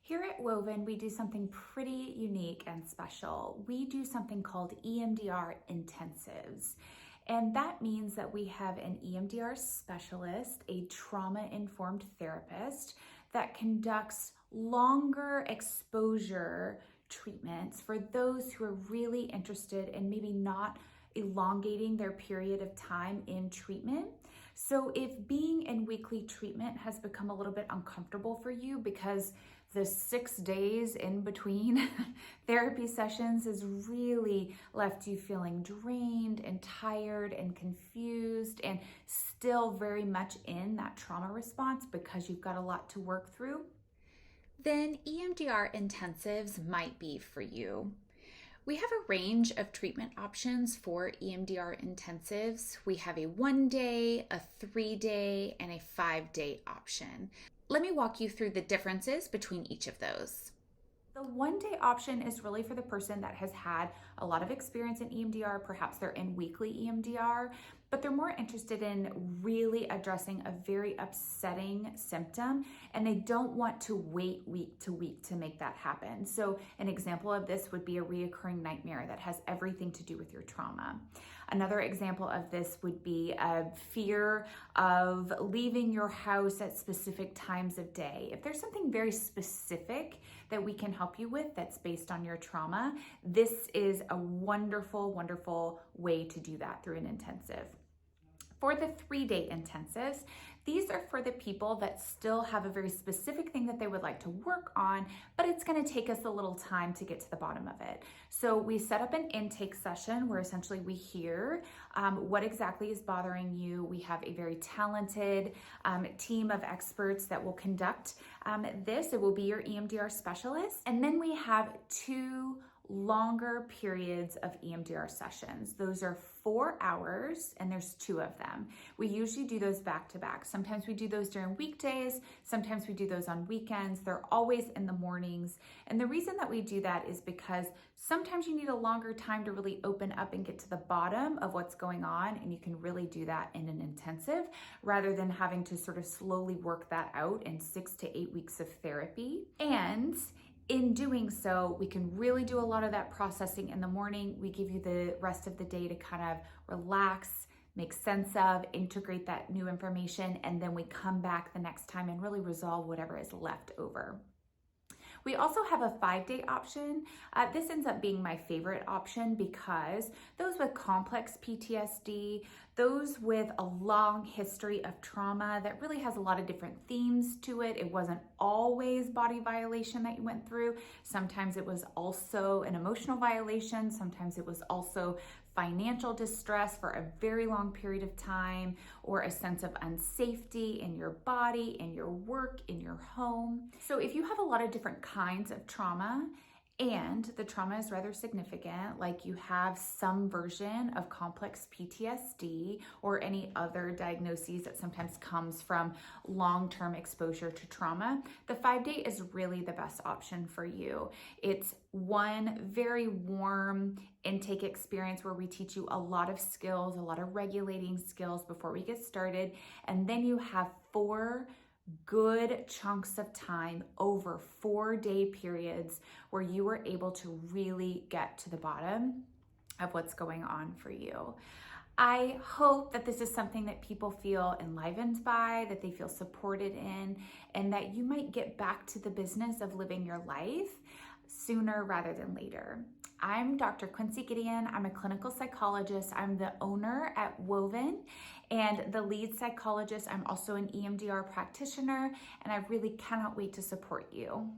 Here at Woven, we do something pretty unique and special. We do something called EMDR Intensives. And that means that we have an EMDR specialist, a trauma-informed therapist that conducts longer exposure treatments for those who are really interested in maybe not elongating their period of time in treatment. So if being in weekly treatment has become a little bit uncomfortable for you because the 6 days in between therapy sessions has really left you feeling drained and tired and confused and still very much in that trauma response because you've got a lot to work through, then EMDR Intensives might be for you. We have a range of treatment options for EMDR Intensives. We have a 1-day, a 3-day, and a 5-day option. Let me walk you through the differences between each of those. The 1-day option is really for the person that has had a lot of experience in EMDR. Perhaps they're in weekly EMDR, but they're more interested in really addressing a very upsetting symptom, and they don't want to wait week to week to make that happen. So an example of this would be a reoccurring nightmare that has everything to do with your trauma. Another example of this would be a fear of leaving your house at specific times of day. If there's something very specific that we can help you with that's based on your trauma, this is a wonderful, wonderful way to do that through an intensive. For the 3-day intensives, these are for the people that still have a very specific thing that they would like to work on, but it's going to take us a little time to get to the bottom of it. So we set up an intake session where essentially we hear what exactly is bothering you. We have a very talented team of experts that will conduct this. It will be your EMDR specialist. And then we have 2 longer periods of EMDR sessions. Those are 4 hours, and there's 2 of them. We usually do those back to back. Sometimes we do those during weekdays, sometimes we do those on weekends. They're always in the mornings. And the reason that we do that is because sometimes you need a longer time to really open up and get to the bottom of what's going on, and you can really do that in an intensive rather than having to sort of slowly work that out in 6 to 8 weeks of therapy. And in doing so, we can really do a lot of that processing in the morning. We give you the rest of the day to kind of relax, make sense of, integrate that new information, and then we come back the next time and really resolve whatever is left over. We also have a 5-day option. This ends up being my favorite option because those with complex PTSD, those with a long history of trauma that really has a lot of different themes to it. It wasn't always body violation that you went through. Sometimes it was also an emotional violation. Sometimes it was also financial distress for a very long period of time, or a sense of unsafety in your body, in your work, in your home. So if you have a lot of different kinds of trauma and the trauma is rather significant, like you have some version of complex PTSD or any other diagnoses that sometimes comes from long-term exposure to trauma, the 5-day is really the best option for you. It's one very warm intake experience where we teach you a lot of skills, a lot of regulating skills before we get started, and then you have 4 good chunks of time over 4-day periods where you are able to really get to the bottom of what's going on for you. I hope that this is something that people feel enlivened by, that they feel supported in, and that you might get back to the business of living your life sooner rather than later. I'm Dr. Quincee Gideon. I'm a clinical psychologist. I'm the owner at Woven and the lead psychologist. I'm also an EMDR practitioner, and I really cannot wait to support you.